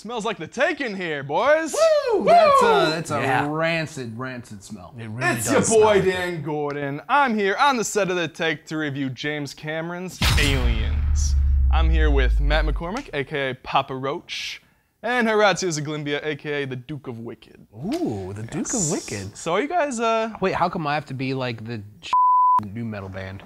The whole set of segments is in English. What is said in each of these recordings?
Smells like the take in here, boys. Woo! That's a rancid smell. It really It's does your boy smell Dan Gordon. I'm here on the set of The Take to review James Cameron's Aliens. I'm here with Matt McCormick, aka Papa Roach, and Horatiu Zglimbea, aka the Duke of Wicked. Ooh, the Duke of Wicked. So are you guys Wait, how come I have to be like the new metal band?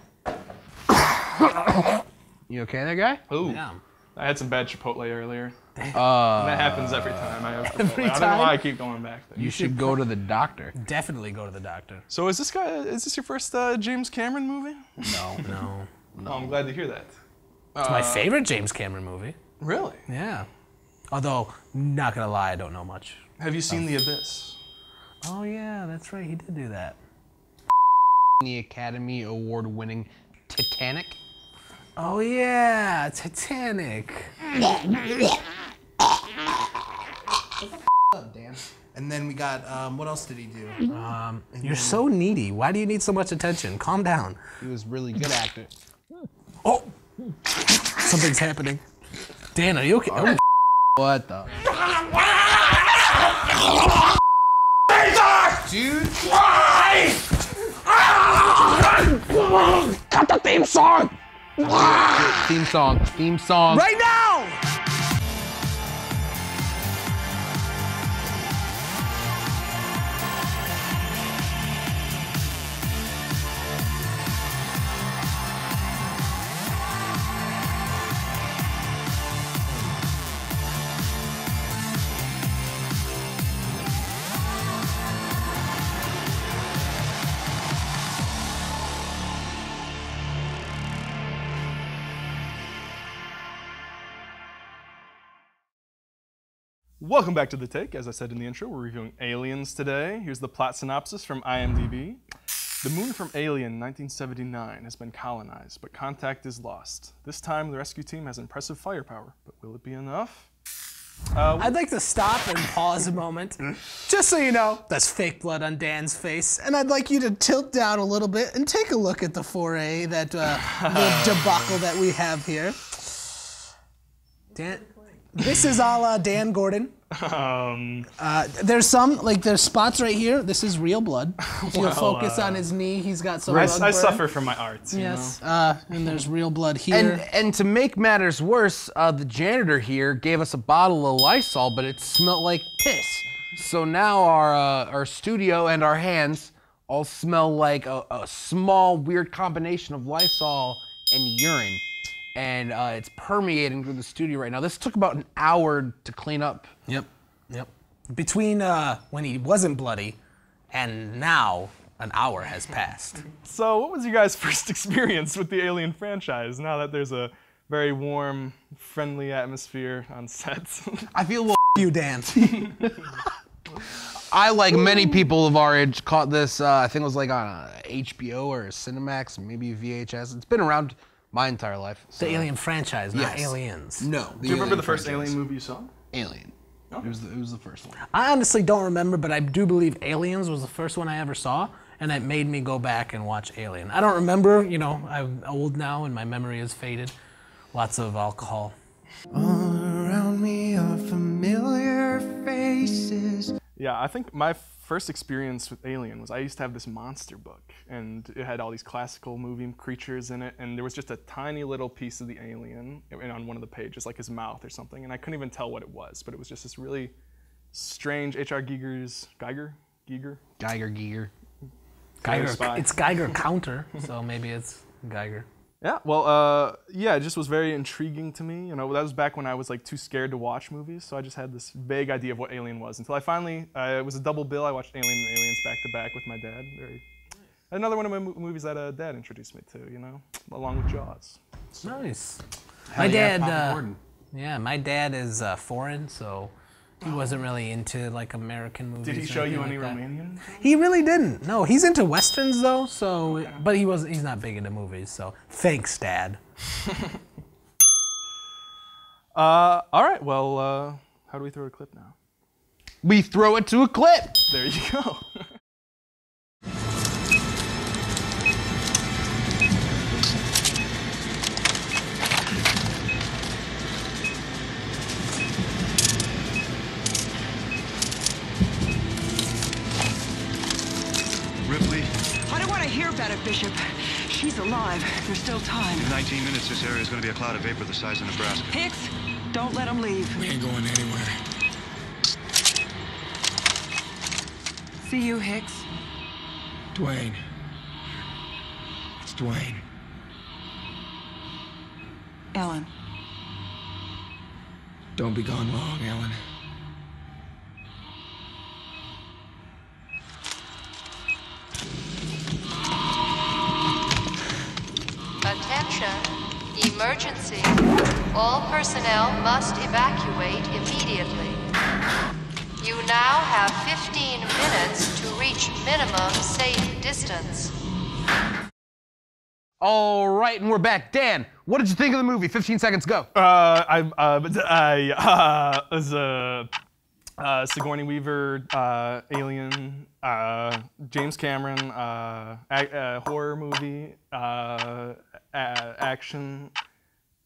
You okay there, guy? Ooh. Yeah. I had some bad Chipotle earlier. And Uh, that happens every time I have Chipotle. Every I don't know time? why I keep going back there. you should go to the doctor. Definitely go to the doctor. So is this your first James Cameron movie? No. Oh, I'm glad to hear that. It's my favorite James Cameron movie. Really? Yeah. Although, not gonna lie, I don't know much. Have you seen The Abyss? Oh yeah, that's right, he did do that. The Academy Award-winning Titanic. Oh yeah, Titanic. Up, Dan. And then we got, what else did he do? You're so needy. Why do you need so much attention? Calm down. He was a really good actor. Oh, something's happening. Dan, are you okay? Oh. What the? Dude! Cut the theme song! Theme song. Right now! Welcome back to The Take. As I said in the intro, we're reviewing Aliens today. Here's the plot synopsis from IMDB. The moon from Alien 1979 has been colonized, but contact is lost. This time, the rescue team has impressive firepower, but will it be enough? I'd like to stop and pause a moment. Just so you know, that's fake blood on Dan's face. And I'd like you to tilt down a little bit and take a look at the foray, that the debacle that we have here. Dan, this is a la Dan Gordon. There's there's spots right here. This is real blood. If you focus on his knee, he's got some I blood burn. suffer from my art. Yes, and there's real blood here. And to make matters worse, the janitor here gave us a bottle of Lysol, but it smelled like piss. So now our studio and our hands all smell like a small, weird combination of Lysol and urine. And it's permeating through the studio right now. This took about an hour to clean up. Yep. Between when he wasn't bloody and now, an hour has passed. So what was your guys' first experience with the Alien franchise, now that there's a very warm, friendly atmosphere on set? I feel a little You, Dan. I, like many people of our age, caught this, I think it was like on HBO or Cinemax, maybe VHS. It's been around my entire life. So. The Alien franchise, not Yes. Aliens. No. Do you remember the first Alien movie you saw? Alien. Oh. It was the first one. I honestly don't remember, but I do believe Aliens was the first one I ever saw, and it made me go back and watch Alien. I don't remember, you know, I'm old now and my memory has faded. Lots of alcohol. All around me are familiar faces. Yeah, I think my first experience with Alien was I used to have this monster book, and it had all these classical movie creatures in it, and there was just a tiny little piece of the alien on one of the pages, like his mouth or something, and I couldn't even tell what it was, but it was just this really strange H.R. Geiger? Spy. It's Geiger counter, so maybe it's Geiger. Yeah, well, yeah, it just was very intriguing to me. You know, that was back when I was like too scared to watch movies, so I just had this vague idea of what Alien was until I finally, it was a double bill. I watched Alien and Aliens back to back with my dad. Another one of my movies that Dad introduced me to, you know, along with Jaws. Nice. Hell My yeah, dad, Papa Gordon. yeah, my dad is foreign, so he wasn't really into like American movies. Did he or show you anything any like that. Romanian? He really didn't. No, he's into westerns though, so Okay. but he's not big into movies, so thanks, Dad. All right, well, how do we throw a clip now? We throw it to a clip. There you go. hear about it, Bishop. She's alive. There's still time. In 19 minutes, this area is going to be a cloud of vapor the size of Nebraska. Hicks, don't let him leave. We ain't going anywhere. See you, Hicks. Dwayne. It's Dwayne. Ellen. Don't be gone long, Ellen. Attention, emergency. All personnel must evacuate immediately. You now have 15 minutes to reach minimum safe distance. All right, and we're back. Dan, what did you think of the movie? 15 seconds, go. Sigourney Weaver, Alien, James Cameron, horror movie, action,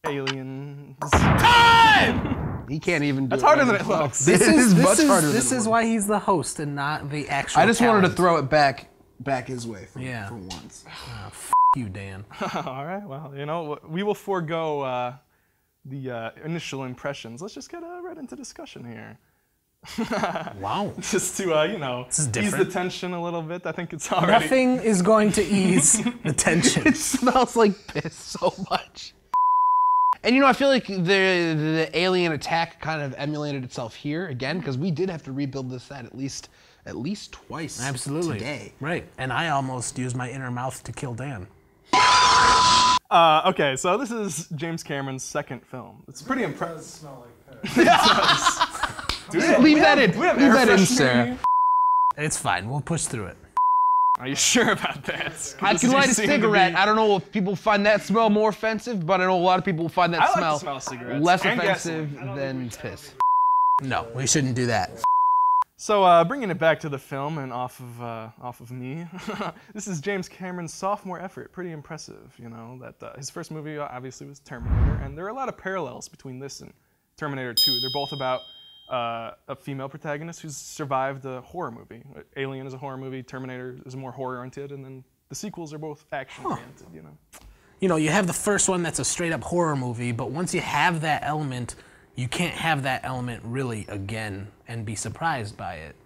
aliens. Time! He can't even do That's it. harder than it looks. This is much harder than This it is looks. why he's the host and not the actual I just wanted to talent. throw it back his way for, Yeah. for once. you, Dan. All right, well, you know, we will forego the initial impressions. Let's just get right into discussion here. Wow. Just to, you know, This is ease the different. tension a little bit. I think it's already... Nothing is going to ease the tension. It smells like piss so much. And you know, I feel like the alien attack kind of emulated itself here again, because we did have to rebuild this set at least twice. Absolutely. Today. Right. And I almost used my inner mouth to kill Dan. Okay, so this is James Cameron's second film. It's pretty impressive. It does smell like piss. Leave that in. Leave that in, Sarah. It's fine. We'll push through it. Are you sure about that? I can light a cigarette. I don't know if people find that smell more offensive, but I know a lot of people find that I like smell, the smell of cigarettes less and offensive gasoline. than piss. No, we shouldn't do that. So bringing it back to the film and off of me, this is James Cameron's sophomore effort. Pretty impressive, you know. That his first movie obviously was Terminator, and there are a lot of parallels between this and Terminator 2. They're both about a female protagonist who's survived a horror movie. Alien is a horror movie, Terminator is more horror-oriented, and then the sequels are both action-oriented, you know. You know, you have the first one that's a straight-up horror movie, but once you have that element, you can't have that element really again and be surprised by it.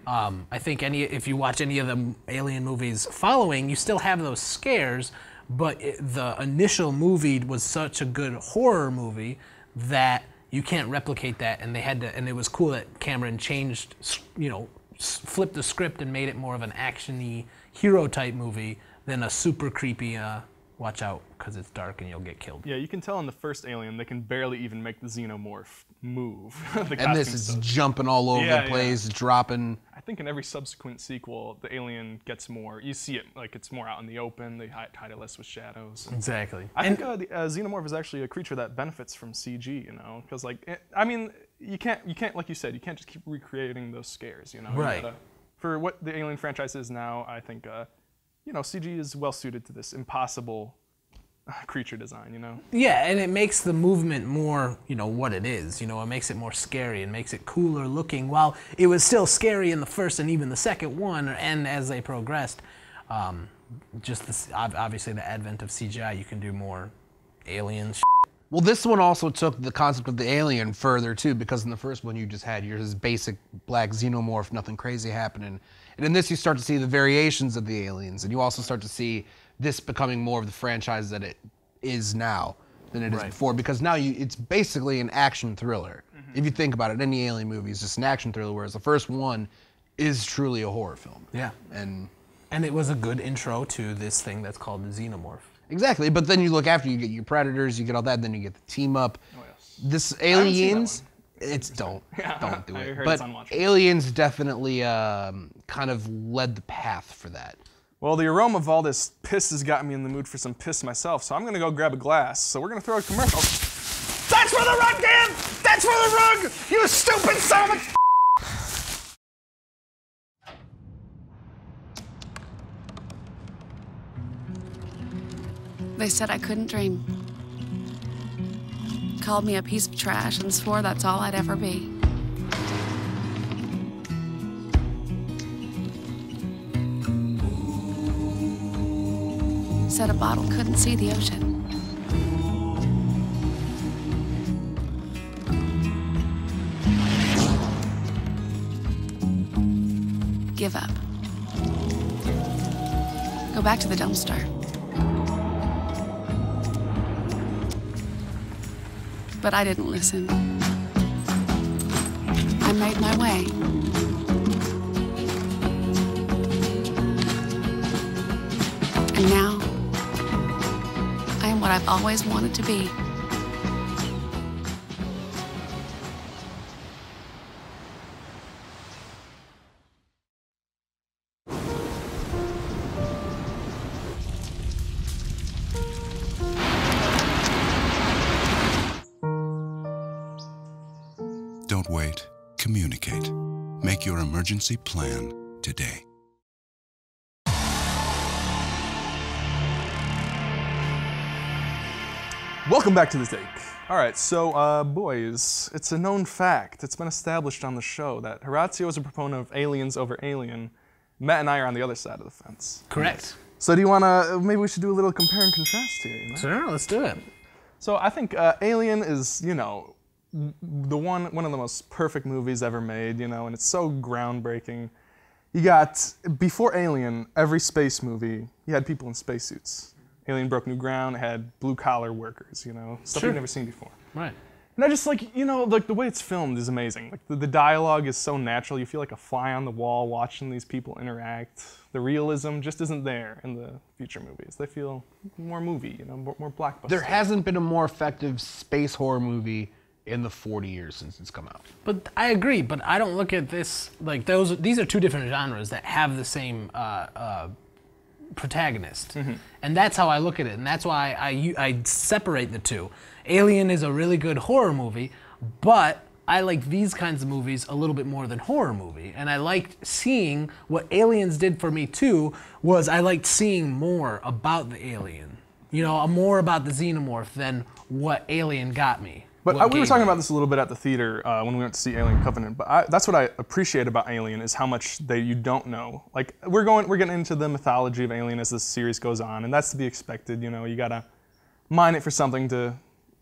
I think if you watch any of the Alien movies following, you still have those scares, but the initial movie was such a good horror movie that you can't replicate that, and they had to. And it was cool that Cameron changed, you know, flipped the script and made it more of an action-y hero type movie than a super creepy. Watch out, because it's dark and you'll get killed. Yeah, you can tell in the first Alien they can barely even make the xenomorph move. And this is jumping all over the place, dropping. I think in every subsequent sequel, the alien gets more. You see it like it's more out in the open. They hide it less with shadows. Exactly. I think the xenomorph is actually a creature that benefits from CG. You know, because like I mean, you can't like you said, you can't just keep recreating those scares. You know, Right. You gotta, for what the Alien franchise is now, I think you know, CG is well suited to this impossible creature design, you know? Yeah, and it makes the movement more, you know, what it is. You know, it makes it more scary and makes it cooler looking. While it was still scary in the first and even the second one, and as they progressed, just this, obviously the advent of CGI, you can do more alien Well, this one also took the concept of the alien further too, because in the first one you just had your basic black xenomorph, nothing crazy happening. And in this you start to see the variations of the aliens, and you also start to see this becoming more of the franchise that it is now than it is before, because now it's basically an action thriller. If you think about it, any alien movie is just an action thriller, whereas the first one is truly a horror film. Yeah. And it was a good intro to this thing that's called the xenomorph. exactly, but then you look after, you get your predators, you get all that, then you get the team up. Oh, yes. This haven't seen that It's one. don't do I it. heard But it's unwatchable. Aliens definitely kind of led the path for that. Well, the aroma of all this piss has got me in the mood for some piss myself, so I'm gonna go grab a glass. So we're gonna throw a commercial. That's for the rug, Dan! That's for the rug! You stupid son of a... They said I couldn't dream. Called me a piece of trash and swore that's all I'd ever be. said a bottle couldn't see the ocean. Give up. Go back to the dumpster. But I didn't listen. I made my way. And now, I am what I've always wanted to be. Don't wait. Communicate. Make your emergency plan today. Welcome back to The Take. All right, so boys, it's a known fact. It's been established on the show that Horatiu is a proponent of aliens over Alien. Matt and I are on the other side of the fence. Correct. So do you want to, maybe we should do a little compare and contrast here, you know? Sure, let's do it. So I think Alien is, you know, one of the most perfect movies ever made, you know, and it's so groundbreaking. You got, before Alien, every space movie, you had people in spacesuits. Alien broke new ground, it had blue-collar workers, you know, stuff you've never seen before. Right. And I just like, you know, like the way it's filmed is amazing. Like the dialogue is so natural, you feel like a fly on the wall watching these people interact. The realism just isn't there in the future movies. They feel more movie, you know, more blockbuster. There hasn't been a more effective space horror movie in the 40 years since it's come out. But I agree, but I don't look at this, like these are two different genres that have the same protagonist. And that's how I look at it, and that's why I separate the two. Alien is a really good horror movie, but I like these kinds of movies a little bit more than horror movie. And I liked seeing what Aliens did for me too, was I liked seeing more about the alien. You know, more about the xenomorph than what Alien got me. But we were talking about this a little bit at the theater when we went to see Alien Covenant. But that's what I appreciate about Alien is how much you don't know. Like we're getting into the mythology of Alien as this series goes on, and that's to be expected. You know, you gotta mine it for something to,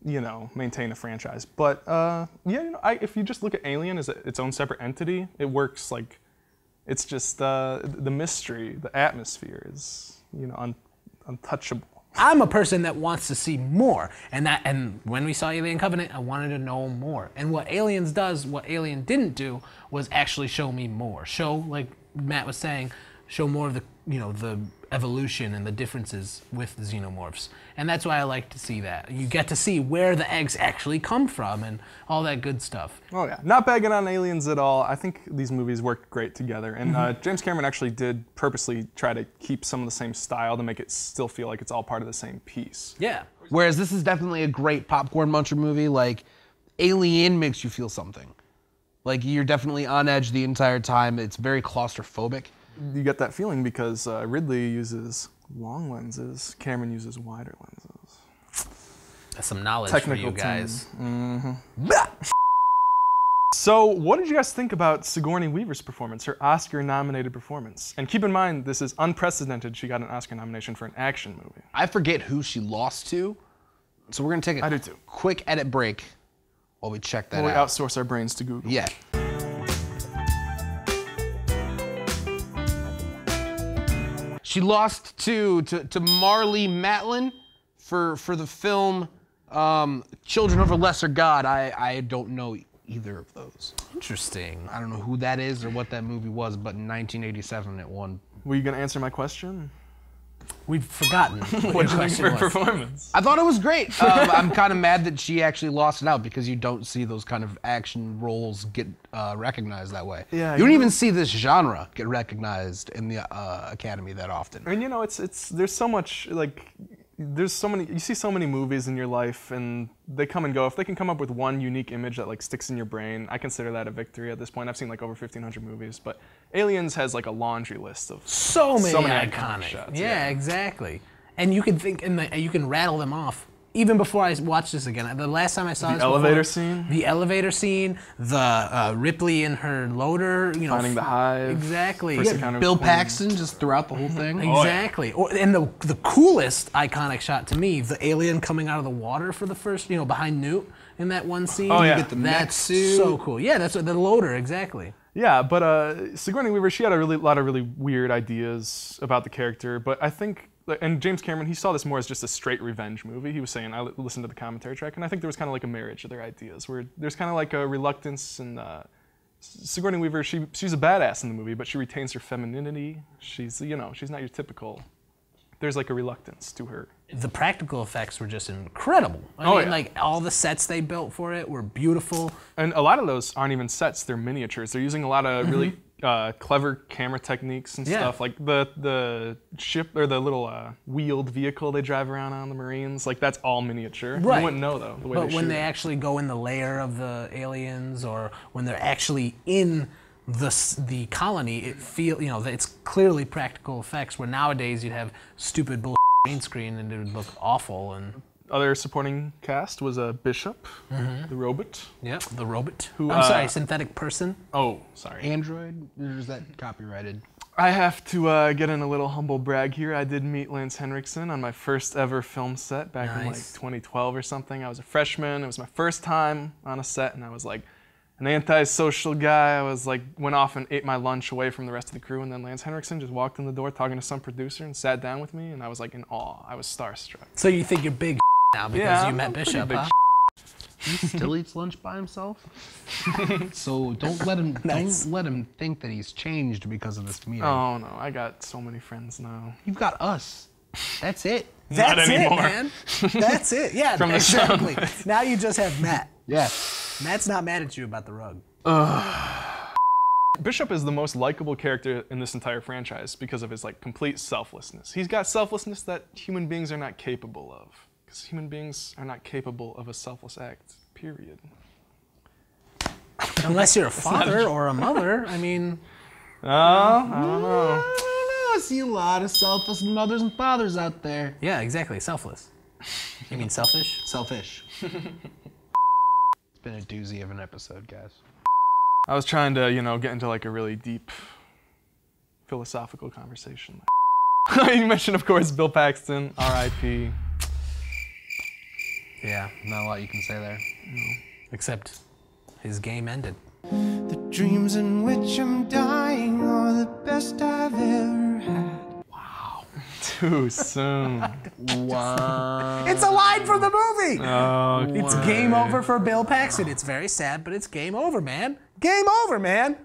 you know, maintain a franchise. But yeah, you know, if you just look at Alien as its own separate entity, it works like it's just the mystery, the atmosphere is, you know, untouchable. I'm a person that wants to see more, and when we saw Alien Covenant, I wanted to know more. And what Aliens does, what Alien didn't do, was actually show me more. Show, like Matt was saying, show more of the, you know, the evolution and the differences with the xenomorphs. And that's why I like to see that. You get to see where the eggs actually come from and all that good stuff. Oh yeah, not bagging on Aliens at all. I think these movies work great together. And James Cameron actually did purposely try to keep some of the same style to make it still feel like it's all part of the same piece. Yeah. Whereas this is definitely a great popcorn muncher movie. Like, Alien makes you feel something. Like, you're definitely on edge the entire time. It's very claustrophobic. You get that feeling because Ridley uses long lenses, Cameron uses wider lenses. That's some knowledge for you guys. So, what did you guys think about Sigourney Weaver's performance, her Oscar-nominated performance? And keep in mind, this is unprecedented. She got an Oscar nomination for an action movie. I forget who she lost to, so we're gonna take a quick edit break while we check that out. We outsource our brains to Google. Yeah. She lost to Marlee Matlin for the film Children of a Lesser God. I don't know either of those. Interesting. I don't know who that is or what that movie was, but in 1987 it won. Were you gonna answer my question? We've forgotten what did you think for her performance? I thought it was great. I'm kind of mad that she actually lost it out because you don't see those kind of action roles get recognized that way. Yeah, you don't even see this genre get recognized in the Academy that often. And you know, there's so much, like, you see so many movies in your life and they come and go. If they can come up with one unique image that like sticks in your brain, I consider that a victory at this point. I've seen like over 1,500 movies, but Aliens has like a laundry list of so many iconic shots. Yeah, exactly. And you can think, you can rattle them off even before I watched this again, the last time I saw the elevator scene, the Ripley in her loader, finding the hive, exactly. Bill Paxton just throughout the whole thing. Exactly. And the coolest iconic shot to me, the alien coming out of the water for the first, behind Newt in that one scene. Oh yeah, you get the mech suit. So cool. Yeah, that's the loader exactly. Yeah, but Sigourney Weaver, she had a lot of really weird ideas about the character, but I think. And James Cameron, he saw this more as just a straight revenge movie. He was saying, I listened to the commentary track, and I think there was kind of like a marriage of their ideas, where there's kind of like a reluctance, and Sigourney Weaver, she's a badass in the movie, but she retains her femininity. She's, she's not your typical. There's like a reluctance to her. The practical effects were just incredible. I mean, like all the sets they built for it were beautiful. And a lot of those aren't even sets; they're miniatures. They're using a lot of really clever camera techniques and stuff, like the ship or the little wheeled vehicle they drive around on, the Marines. Like that's all miniature. Right. You wouldn't know though. The way but when they actually go in the lair of the aliens, or when they're actually in the colony, it it's clearly practical effects. Where nowadays you'd have stupid bullshit green screen and it would look awful. And other supporting cast was a Bishop, the robot. Yep, the robot. Who, I'm sorry, synthetic person. Oh, sorry. Android? Or is that copyrighted? I have to get in a little humble brag here. I did meet Lance Henriksen on my first ever film set back in like 2012 or something. I was a freshman. It was my first time on a set, and I was like an antisocial guy. I was like, went off and ate my lunch away from the rest of the crew, and then Lance Henriksen just walked in the door talking to some producer and sat down with me, and I was like in awe. I was starstruck. So you think you're big now because you met Bishop, huh? He still eats lunch by himself. So don't let him think that he's changed because of this meeting. Oh no, I got so many friends now. You've got us. That's it. That's Not anymore. it, man. That's it. Yeah, From the exactly. Now you just have Matt. Yeah. Matt's not mad at you about the rug. Bishop is the most likable character in this entire franchise because of his like complete selflessness. He's got selflessness that human beings are not capable of. Because human beings are not capable of a selfless act, period. Unless you're a father or a mother, I mean. I don't know. I see a lot of selfless mothers and fathers out there. Yeah, exactly. Selfless. You mean selfish? Selfish. It's been a doozy of an episode, guys. I was trying to, get into like a really deep philosophical conversation. You mentioned, of course, Bill Paxton, R.I.P. Yeah, not a lot you can say there. No. Except his game ended. The dreams in which I'm dying are the best I've ever had. Wow. Too soon. Wow. It's a line from the movie! Oh, It's game over for Bill Paxton. It's very sad, but it's game over, man. Game over, man.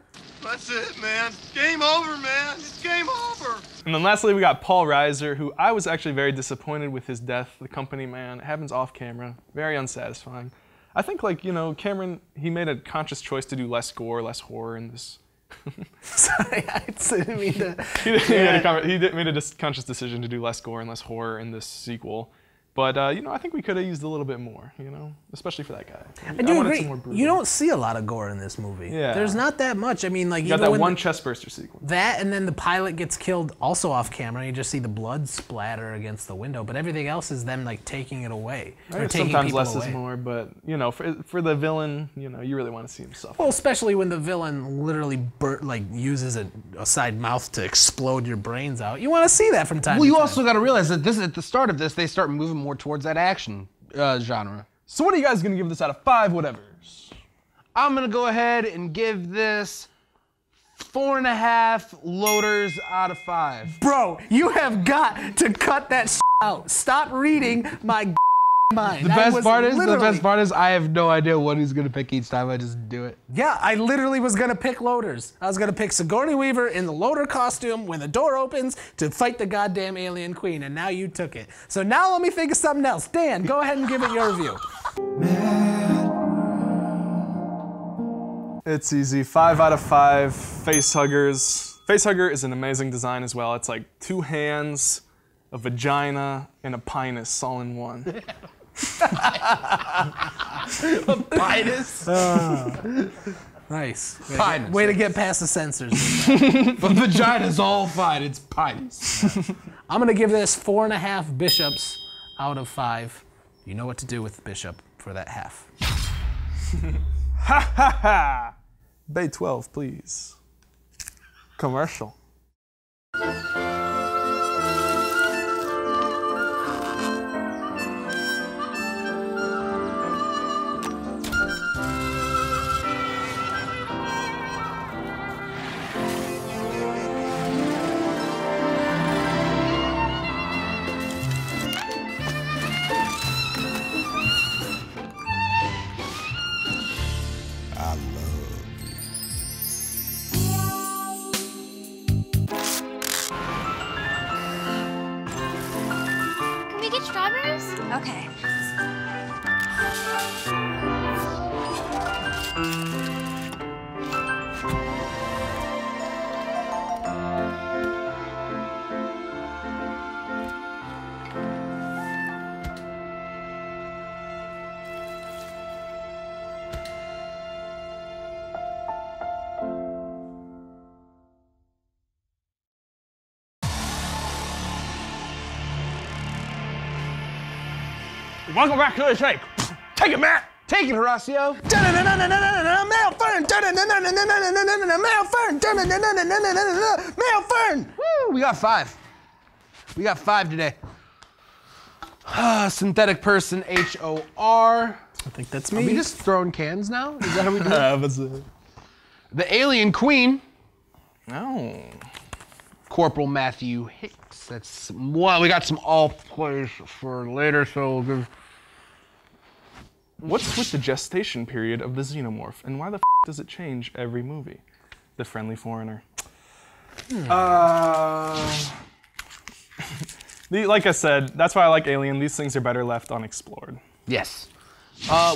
That's it, man. Game over, man. It's game over. And then lastly, we got Paul Reiser, who I was actually very disappointed with his death, the company man. It happens off camera. Very unsatisfying. I think, Cameron, he made a conscious choice to do less gore, less horror in this. Sorry, I didn't mean to. He made a conscious decision to do less gore and less horror in this sequel. But, I think we could have used a little bit more, especially for that guy. I do agree. You don't see a lot of gore in this movie. Yeah. There's not that much. I mean, like, you got that one chestburster sequence. That, and then the pilot gets killed also off camera. You just see the blood splatter against the window. But everything else is them, like, taking it away. Or taking sometimes people less away. is more, but, for the villain, you really want to see him suffer. Well, especially when the villain literally uses a side mouth to explode your brains out. You want to see that from time to time. Well, you also got to realize that at the start of this, they start moving more towards that action genre. So what are you guys going to give this out of 5 whatevers? I'm going to go ahead and give this 4.5 loaders out of 5. Bro, you have got to cut that out. Stop reading my mind. The best part is I have no idea what he's gonna pick each time. I just do it. Yeah, I literally was gonna pick loaders. I was gonna pick Sigourney Weaver in the loader costume when the door opens to fight the goddamn alien queen, and now you took it. So now let me think of something else. Dan, go ahead and give it your review. It's easy. 5 out of 5. Facehuggers. Facehugger is an amazing design as well. It's like 2 hands, a vagina, and a penis all in one. A penis? Nice. Penis. Way to get past the censors. But vagina's all fine. It's penis. I'm gonna give this 4.5 bishops out of 5. You know what to do with Bishop for that half. Ha ha ha! Bay 12, please. Commercial. Can we get strawberries? Okay. Welcome back to the shake. Take it, Matt. Take it, Horacio. Mailfern! Mailfern! Mailfern! Woo, we got 5. We got 5 today. Synthetic person, H-O-R. I think that's Are me. we just throwing cans now? Is that how we do it? That's it. The Alien Queen, No. Corporal Matthew Hicks. That's well, we got some all plays for later, so we'll give. What's with the gestation period of the xenomorph, and why the f does it change every movie? The Friendly Foreigner. Like I said, that's why I like Alien. These things are better left unexplored. Yes.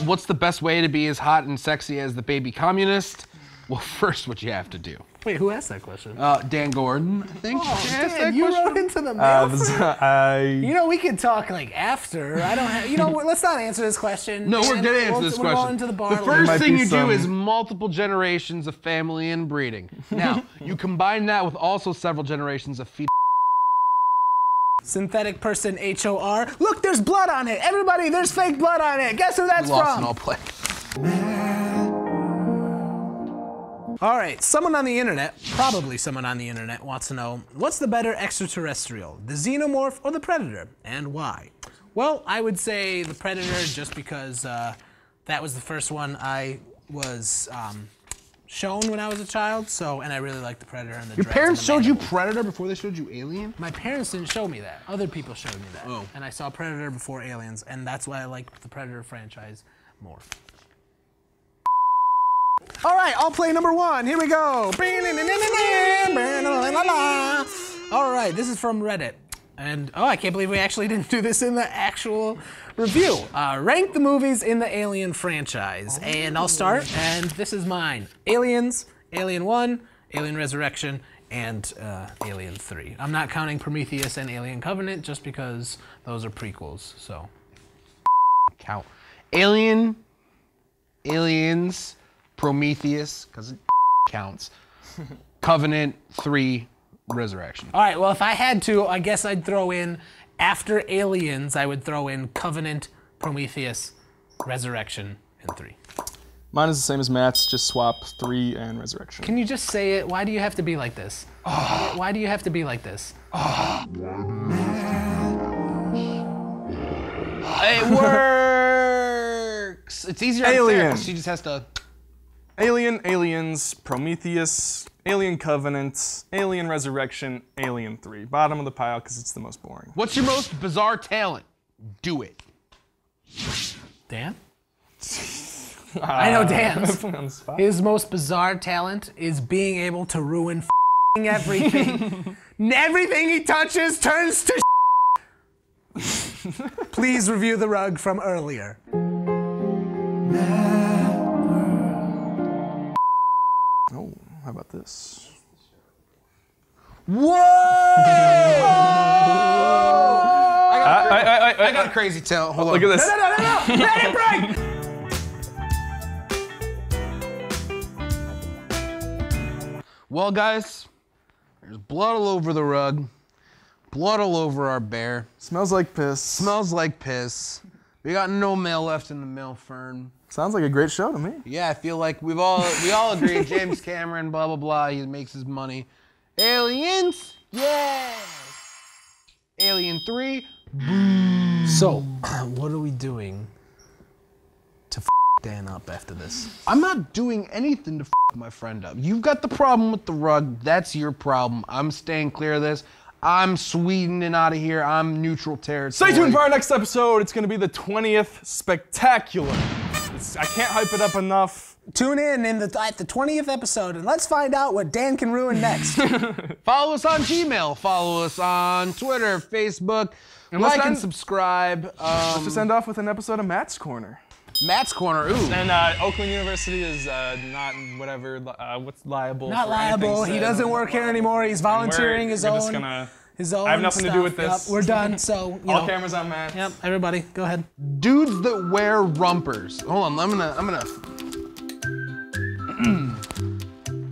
What's the best way to be as hot and sexy as the baby communist? Well, first, what you have to do. Wait, who asked that question? Dan Gordon, I think. Oh, asked Dan, that you question. wrote into the mail. I You know, we could talk like after. I don't have. You know, let's not answer this question. No, we're Dan. gonna answer this We'll go question. into the bar. The first might thing be you some- do is multiple generations of family and breeding. Now, you combine that with also several generations of fetal. Synthetic person, H-O-R. Look, there's blood on it. Everybody, there's fake blood on it. Guess who that's Lost from? in all play. All right, someone on the internet, probably someone on the internet, wants to know, what's the better extraterrestrial, the xenomorph or the predator, and why? Well, I would say the predator just because that was the first one I was shown when I was a child, and I really liked the predator and the Your dreads parents and the showed you mandible. Predator before they showed you Alien? My parents didn't show me that. Other people showed me that. Oh. And I saw Predator before Aliens, and that's why I like the Predator franchise more. All right, I'll play number 1. Here we go. All right, this is from Reddit. And, oh, I can't believe we actually didn't do this in the actual review. Rank the movies in the Alien franchise. And I'll start, and this is mine. Aliens, Alien 1, Alien Resurrection, and Alien 3. I'm not counting Prometheus and Alien Covenant just because those are prequels, so. Count. Alien, Aliens, Prometheus, because it counts. Covenant, 3, Resurrection. All right, well, if I had to, I guess I'd throw in, after Aliens, I would throw in Covenant, Prometheus, Resurrection, and 3. Mine is the same as Matt's, just swap 3 and Resurrection. Can you just say it? Why do you have to be like this? Why do you have to be like this? It works! It's easier on Alien. Sarah, 'cause she just has to... Alien, Aliens, Prometheus, Alien Covenant, Alien Resurrection, Alien 3. Bottom of the pile because it's the most boring. What's your most bizarre talent? Do it. Dan? I know Dan's. On the spot. His most bizarre talent is being able to ruin everything. Everything he touches turns to Please review the rug from earlier. Oh, how about this? Whoa! I got a crazy talent. Hold on. Look at this. No! Let it break! Well, guys, there's blood all over the rug, blood all over our bear. Smells like piss. Smells like piss. We got no mail left in the Mailfern. Sounds like a great show to me. Yeah, I feel like we all agree. James Cameron, blah blah blah. He makes his money. Aliens, yeah. Alien 3. Boom. So, what are we doing to Dan up after this? I'm not doing anything to my friend up. You've got the problem with the rug. That's your problem. I'm staying clear of this. I'm Swedening out of here. I'm neutral territory. Stay tuned for our next episode. It's going to be the 20th Spectacular. I can't hype it up enough. Tune in at the 20th episode and let's find out what Dan can ruin next. Follow us on Gmail. Follow us on Twitter, Facebook. And like and subscribe. Let's just end off with an episode of Matt's Corner. Matt's Corner, ooh. And Oakland University is not whatever, what's liable Not for liable. He doesn't work here anymore. He's volunteering his own. Just gonna, I have nothing to do with this. Yep, we're done, so, you All know. cameras on Matt. Yep, everybody, go ahead. Dudes that wear rumpers. Hold on, I'm gonna.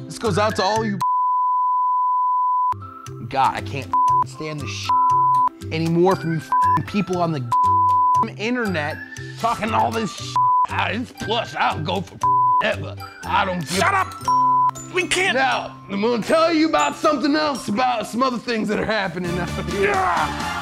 This goes out to all you. God, I can't stand this anymore from you people on the internet talking all this It's plush. I'll go for ever. I don't give. Shut up! We can't. Now, I'm gonna tell you about something else, about some other things that are happening out here.